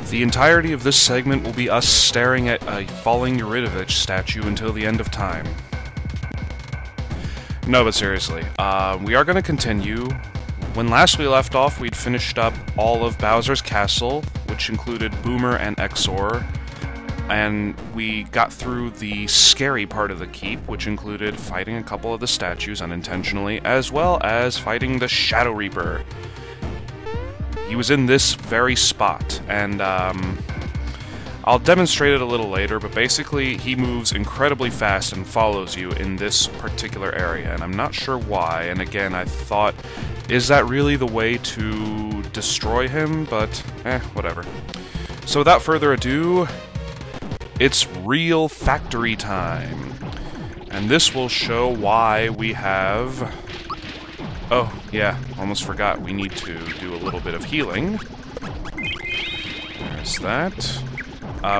The entirety of this segment will be us staring at a falling Eurydice statue until the end of time. No, but seriously, we are going to continue. When last we left off, we'd finished up all of Bowser's Castle, which included Boomer and Exor, and we got through the scary part of the keep, which included fighting a couple of the statues unintentionally, as well as fighting the Shadow Reaper. He was in this very spot, and I'll demonstrate it a little later, but basically he moves incredibly fast and follows you in this particular area, and I'm not sure why, and again, I thought, is that really the way to destroy him? But, whatever. So without further ado, it's real factory time, and this will show why we have... Oh, yeah, almost forgot. We need to do a little bit of healing. There's that.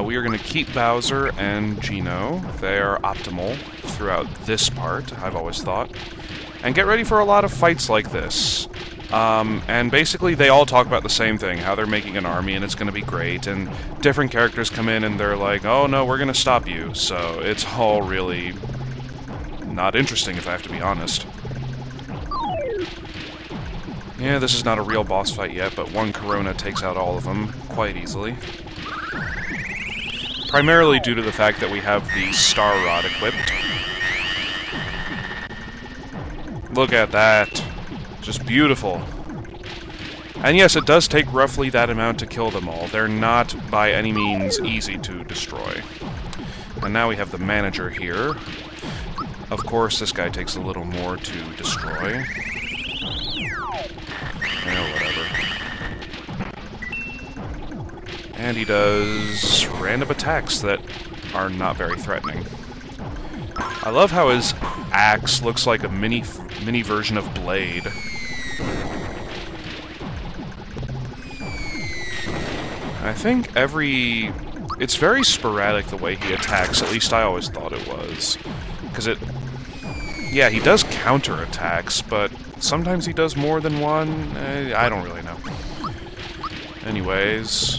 We are going to keep Bowser and Geno. They are optimal throughout this part, I've always thought. And get ready for a lot of fights like this. And basically they all talk about the same thing, how they're making an army and it's going to be great, and different characters come in and they're like, oh no, we're going to stop you. So it's all really not interesting, if I have to be honest. Yeah, this is not a real boss fight yet, but one Corona takes out all of them quite easily. Primarily due to the fact that we have the Star Rod equipped. Look at that. Just beautiful. And yes, it does take roughly that amount to kill them all. They're not by any means easy to destroy. And now we have the manager here. Of course, this guy takes a little more to destroy. Whatever. And he does random attacks that are not very threatening. I love how his axe looks like a mini version of Blade. I think it's very sporadic the way he attacks, at least I always thought it was. Because yeah, he does counter attacks, but sometimes he does more than one. I don't really know. Anyways,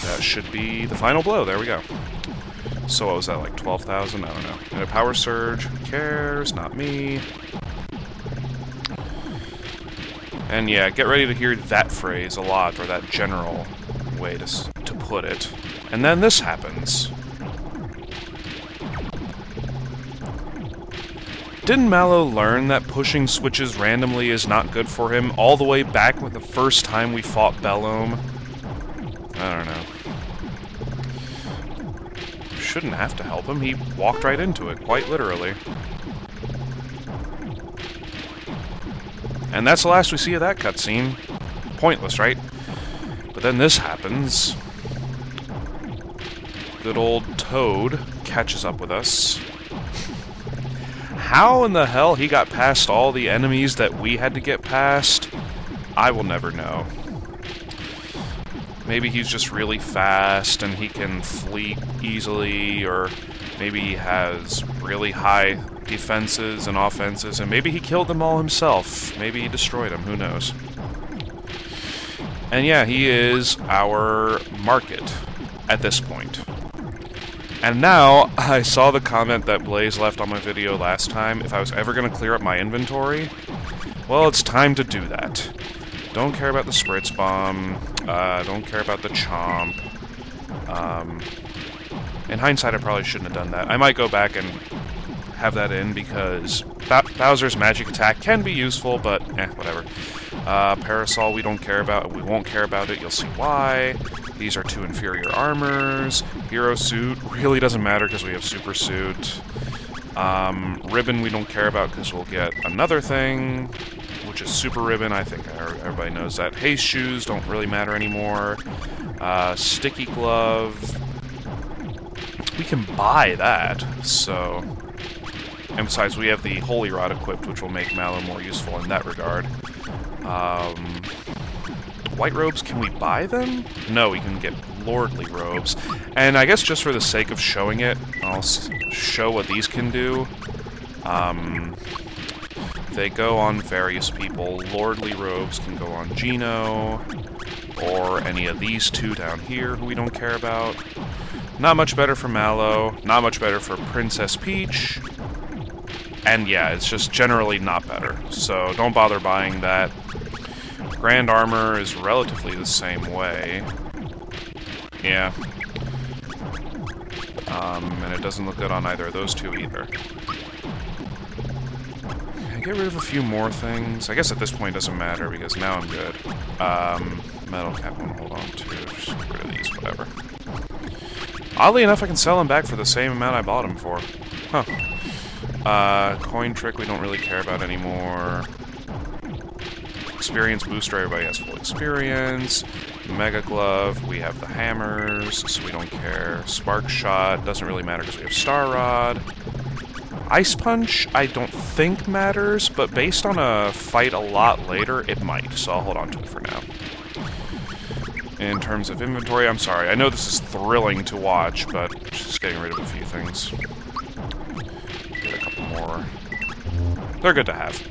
that should be the final blow. There we go. So what was that, like 12,000? I don't know. And a power surge. Who cares? Not me. And yeah, get ready to hear that phrase a lot, or that general way to put it. And then this happens. Didn't Mallow learn that pushing switches randomly is not good for him all the way back with the first time we fought Bellome? I don't know. Shouldn't have to help him. He walked right into it, quite literally. And that's the last we see of that cutscene. Pointless, right? But then this happens. Good old Toad catches up with us. How in the hell he got past all the enemies that we had to get past, I will never know. Maybe he's just really fast and he can flee easily, or maybe he has really high defenses and offenses, and maybe he killed them all himself. Maybe he destroyed them, who knows. And yeah, he is our market at this point. And now, I saw the comment that Blaze left on my video last time, if I was ever going to clear up my inventory. Well, it's time to do that. Don't care about the Spritz Bomb, don't care about the Chomp. In hindsight, I probably shouldn't have done that. I might go back and have that in, because Bowser's magic attack can be useful, but whatever. Parasol we don't care about, we won't care about it, you'll see why. These are two inferior armors. Hero Suit really doesn't matter because we have Super Suit. Ribbon we don't care about because we'll get another thing, which is Super Ribbon. I think everybody knows that. Haste Shoes don't really matter anymore. Sticky Glove. We can buy that, so... And besides, we have the Holy Rod equipped, which will make Mallow more useful in that regard. White robes, can we buy them? No, we can get lordly robes. And I guess just for the sake of showing it, I'll show what these can do. They go on various people. Lordly robes can go on Geno, or any of these two down here who we don't care about. Not much better for Mallow, not much better for Princess Peach, and yeah, it's just generally not better, so don't bother buying that. Grand Armor is relatively the same way. Yeah. And it doesn't look good on either of those two either. Get rid of a few more things. I guess at this point it doesn't matter because now I'm good. Metal cap I want to hold on to. Just get rid of these, whatever. Oddly enough, I can sell them back for the same amount I bought them for. Huh. Coin trick we don't really care about anymore. Experience booster, everybody has full experience. Mega Glove, we have the hammers, so we don't care. Spark Shot, doesn't really matter because we have Star Rod. Ice Punch, I don't think matters, but based on a fight a lot later, it might, so I'll hold on to it for now. In terms of inventory, I'm sorry, I know this is thrilling to watch, but just getting rid of a few things. Get a couple more. They're good to have.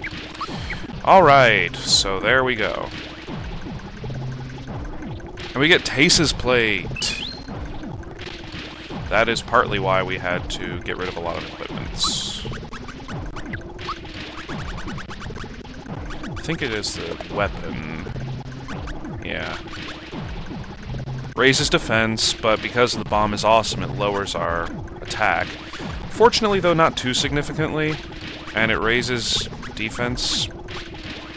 Alright, so there we go. And we get Tace's Plate. That is partly why we had to get rid of a lot of equipments. I think it is the weapon. Yeah. Raises defense, but because the bomb is awesome, it lowers our attack. Fortunately, though, not too significantly. And it raises defense.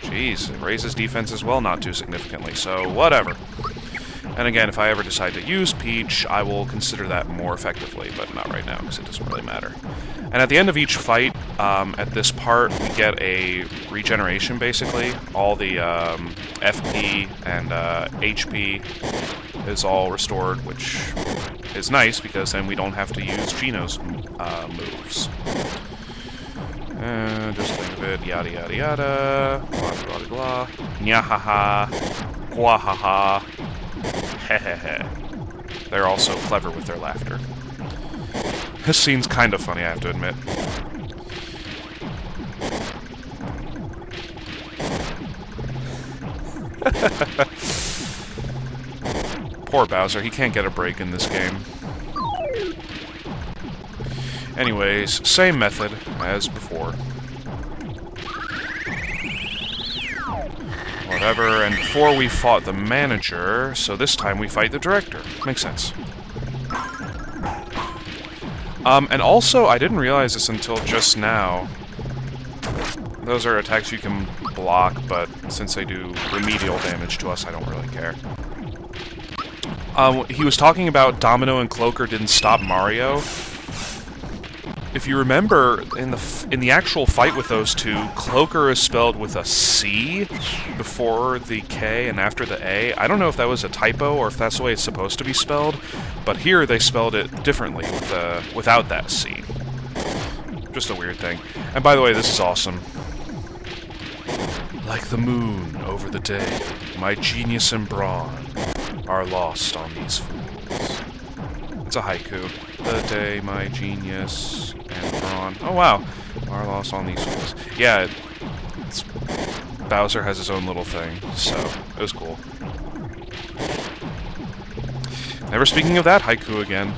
Jeez, it raises defense as well, not too significantly, so whatever. And again, if I ever decide to use Peach, I will consider that more effectively, but not right now, because it doesn't really matter. And at the end of each fight, at this part, we get a regeneration, basically. All the FP and HP is all restored, which is nice, because then we don't have to use Gino's moves. Just think of it, yada yada yada, blah blah blah blah, nyahaha, guahaha, hehehe. They're also clever with their laughter. This scene's kind of funny, I have to admit. Poor Bowser, he can't get a break in this game. Anyways, same method as before. Whatever, and before we fought the manager, so this time we fight the director. Makes sense. And also, I didn't realize this until just now. Those are attacks you can block, but since they do remedial damage to us, I don't really care. He was talking about Domino and Cloaker didn't stop Mario. If you remember, in the actual fight with those two, Cloaker is spelled with a C before the K and after the A. I don't know if that was a typo or if that's the way it's supposed to be spelled, but here they spelled it differently without that C. Just a weird thing. And by the way, this is awesome. Like the moon over the day, my genius and brawn are lost on these fools. It's a haiku. The day my genius and brawn... Oh, wow. Are lost on these fools. Yeah, Bowser has his own little thing, so it was cool. Never speaking of that haiku again.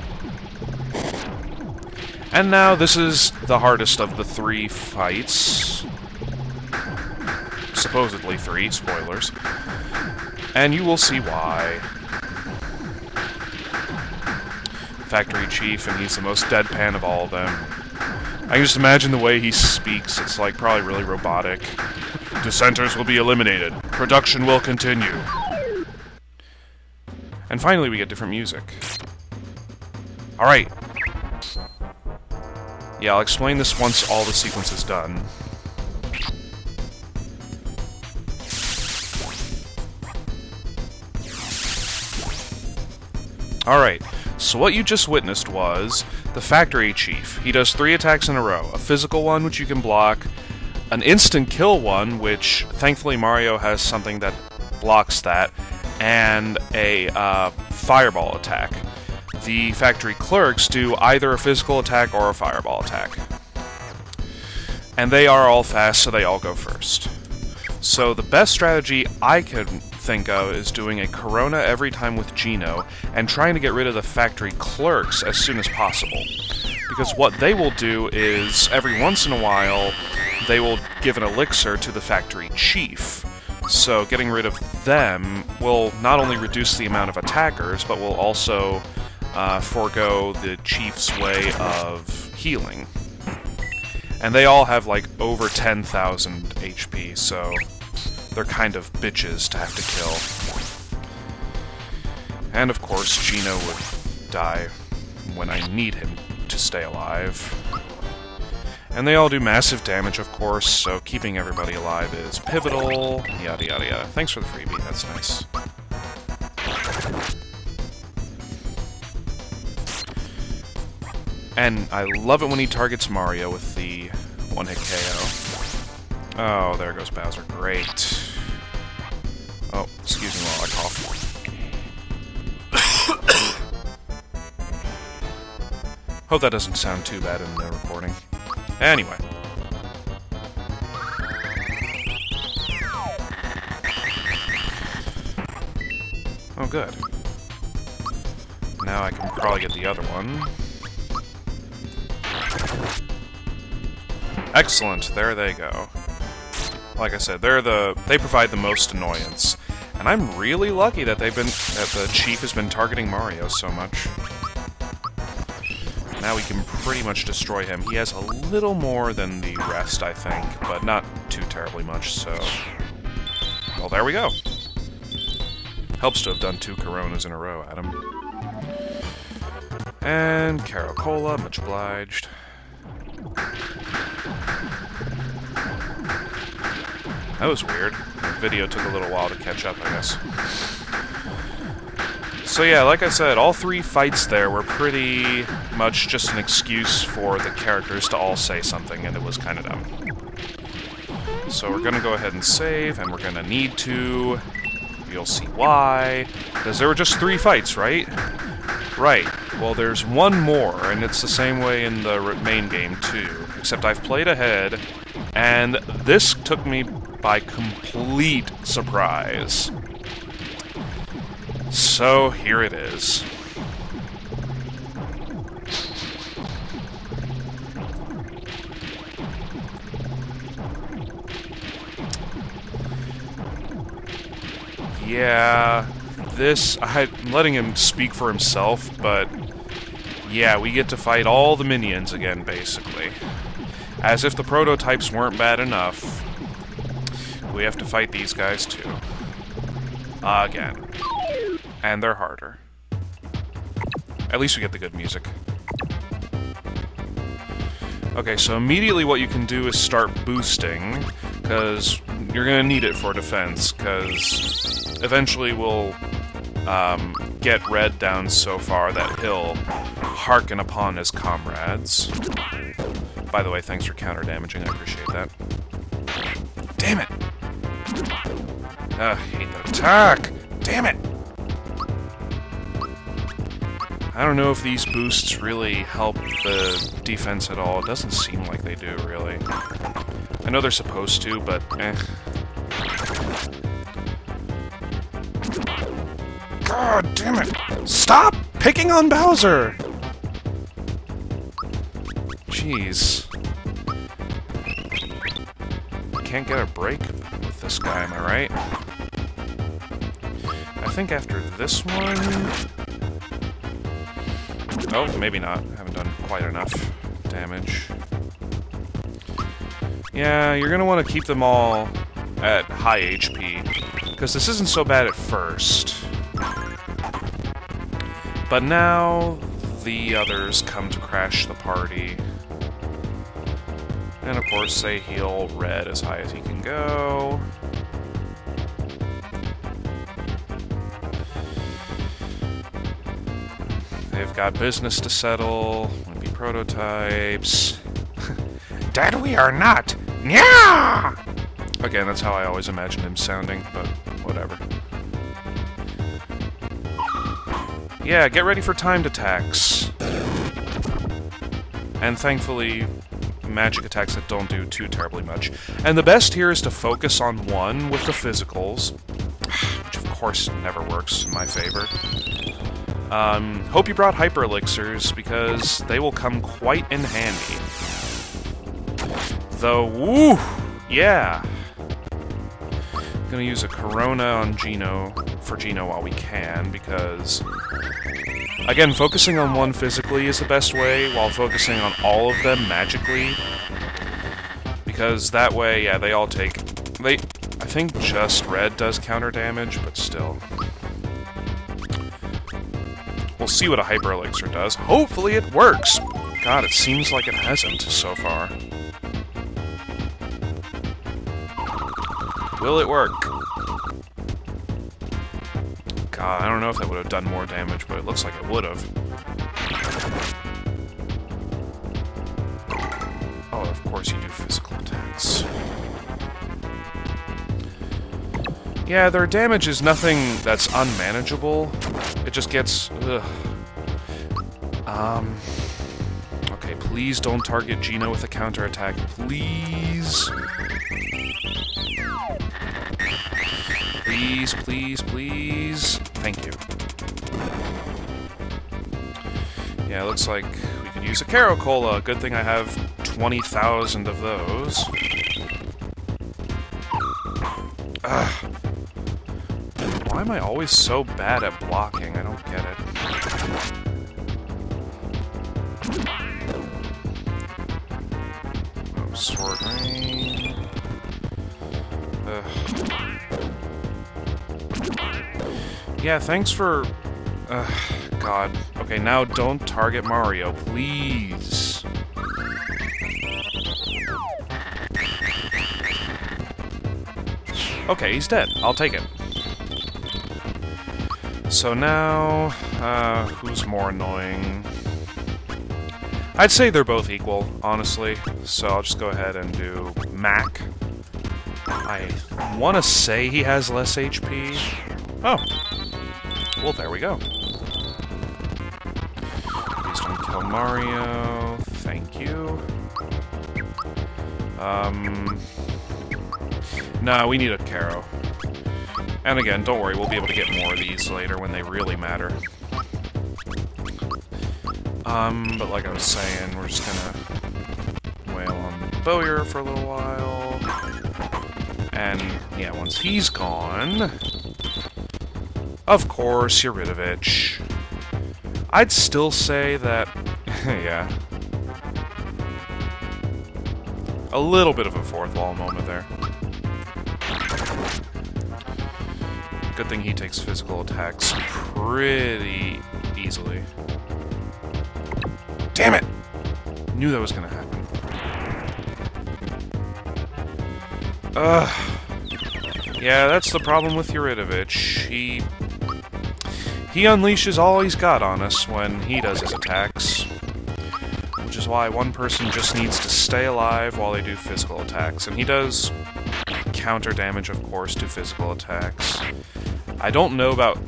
And now this is the hardest of the 3 fights. Supposedly 3, spoilers. And you will see why. Factory Chief, and he's the most deadpan of all of them. I can just imagine the way he speaks. It's like probably really robotic. Dissenters will be eliminated. Production will continue. And finally we get different music. Alright. Yeah, I'll explain this once all the sequence is done. Alright. So what you just witnessed was the Factory Chief. He does 3 attacks in a row. A physical one, which you can block. An instant kill one, which thankfully Mario has something that blocks that. And a fireball attack. The Factory Clerks do either a physical attack or a fireball attack. And they are all fast, so they all go first. So the best strategy I could think of is doing a Corona every time with Gino, and trying to get rid of the factory clerks as soon as possible. Because what they will do is, every once in a while, they will give an elixir to the factory chief. So getting rid of them will not only reduce the amount of attackers, but will also forego the chief's way of healing. And they all have like over 10,000 HP, so they're kind of bitches to have to kill. And of course, Gino would die when I need him to stay alive. And they all do massive damage, of course, so keeping everybody alive is pivotal, yada yada yada. Thanks for the freebie, that's nice. And I love it when he targets Mario with the one-hit KO. Oh, there goes Bowser. Great. Oh, excuse me while I cough. Hope that doesn't sound too bad in the recording. Anyway. Oh, good. Now I can probably get the other one. Excellent, there they go. Like I said, they provide the most annoyance. And I'm really lucky that the chief has been targeting Mario so much. Now we can pretty much destroy him. He has a little more than the rest, I think, but not too terribly much, so... Well, there we go. Helps to have done 2 Coronas in a row at him. And Caracola, much obliged. That was weird. The video took a little while to catch up, I guess. So yeah, like I said, all 3 fights there were pretty much just an excuse for the characters to all say something, and it was kind of dumb. So we're gonna go ahead and save, and we're gonna need to. You'll see why. Because there were just 3 fights, right? Right. Well, there's one more, and it's the same way in the main game, too. Except I've played ahead, and this took me by complete surprise. So, here it is. Yeah, I'm letting him speak for himself, but yeah, we get to fight all the minions again, basically. As if the prototypes weren't bad enough, we have to fight these guys too. Again. And they're harder. At least we get the good music. Okay, so immediately what you can do is start boosting, because you're going to need it for defense, because eventually we'll get Red down so far that he'll hearken upon his comrades. By the way, thanks for counter-damaging, I appreciate that. Damn it! I hate that attack! Damn it! I don't know if these boosts really help the defense at all. It doesn't seem like they do, really. I know they're supposed to, but eh. God damn it! Stop picking on Bowser! Jeez. Can't get a break with this guy, am I right? I think after this one... Oh, maybe not. I haven't done quite enough damage. Yeah, you're gonna want to keep them all at high HP, because this isn't so bad at first. But now, the others come to crash the party. And of course, they heal Red as high as he can go. They've got business to settle. Wanna be prototypes. Dead we are not! Nya! Again, that's how I always imagined him sounding, but whatever. Yeah, get ready for timed attacks. And thankfully, magic attacks that don't do too terribly much. And the best here is to focus on one with the physicals, which of course never works in my favor. Hope you brought Hyper Elixirs, because they will come quite in handy. Though, woo! Yeah! Gonna use a Corona on Gino, for Gino while we can, because... Again, focusing on one physically is the best way, while focusing on all of them magically. Because that way, yeah, they all take... I think just red does counter damage, but still. We'll see what a Hyper Elixir does. Hopefully it works! God, it seems like it hasn't so far. Will it work? God, I don't know if that would have done more damage, but it looks like it would have. Oh, of course you do physical attacks. Yeah, their damage is nothing that's unmanageable. It just gets... ugh. Okay, please don't target Gino with a counterattack. Please. Please, please, please. Thank you. Yeah, looks like we could use a Caracola. Good thing I have 20,000 of those. Ugh. Why am I always so bad at blocking? I don't get it. Oh, sword rain. Yeah, thanks for... God. Okay, now don't target Mario, please. Okay, he's dead. I'll take it. So now... who's more annoying? I'd say they're both equal, honestly. So I'll just go ahead and do Mac. I want to say he has less HP. Oh. Well, there we go. Please don't kill Mario. Thank you. No, we need a Caro. And again, don't worry, we'll be able to get more of these later when they really matter. But like I was saying, we're just gonna wail on Bowyer for a little while. And, yeah, once he's gone... Of course, Yuridovich. I'd still say that... yeah. A little bit of a fourth wall moment there. Good thing he takes physical attacks pretty easily. Damn it! Knew that was gonna happen. Ugh. Yeah, that's the problem with Yuridovich. He unleashes all he's got on us when he does his attacks. Which is why one person just needs to stay alive while they do physical attacks. And he does counter damage, of course, to physical attacks. I don't know about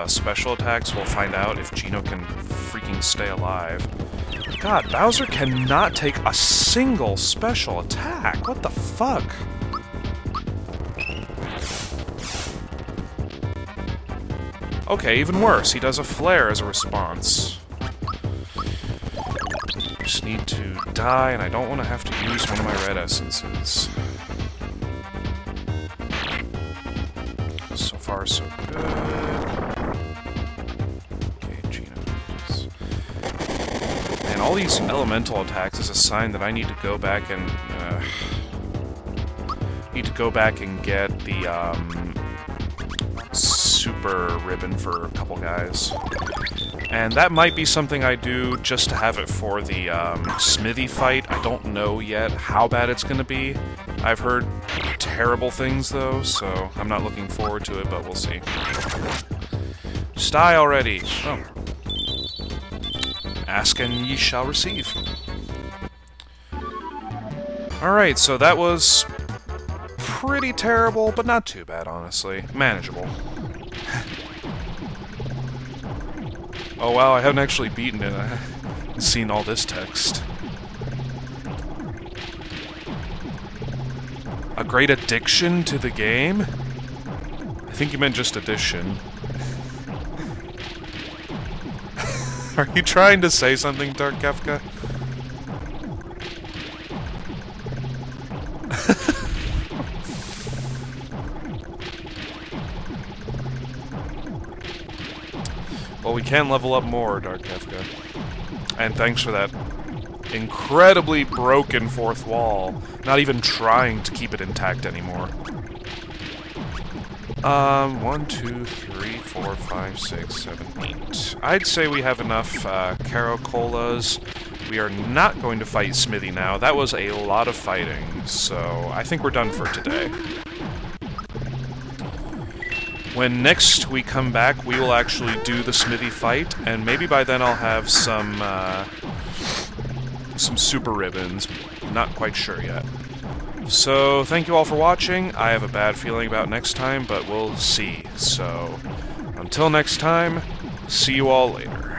special attacks. We'll find out if Gino can freaking stay alive. God, Bowser cannot take a single special attack. What the fuck? Okay, even worse. He does a flare as a response. Just need to die, and I don't want to have to use one of my red essences. So far, so good. Okay, Gino. And all these elemental attacks is a sign that I need to go back and get the super ribbon for a couple guys. And that might be something I do just to have it for the smithy fight. I don't know yet how bad it's going to be. I've heard terrible things, though, so I'm not looking forward to it, but we'll see. Just die already. Oh. Ask and ye shall receive. Alright, so that was pretty terrible, but not too bad, honestly. Manageable. Oh wow, I haven't actually beaten it. I haven't seen all this text. great addiction to the game? I think you meant just addition. Are you trying to say something, Dark Kefka? Well, we can level up more, Dark Kefka. And thanks for that incredibly broken fourth wall. Not even trying to keep it intact anymore. 1, 2, 3, 4, 5, 6, 7, 8. I'd say we have enough Caracolas. We are not going to fight Smithy now. That was a lot of fighting, so I think we're done for today. When next we come back, we will actually do the Smithy fight, and maybe by then I'll have some super ribbons. Not quite sure yet. So, thank you all for watching. I have a bad feeling about next time, but we'll see. So, until next time, see you all later.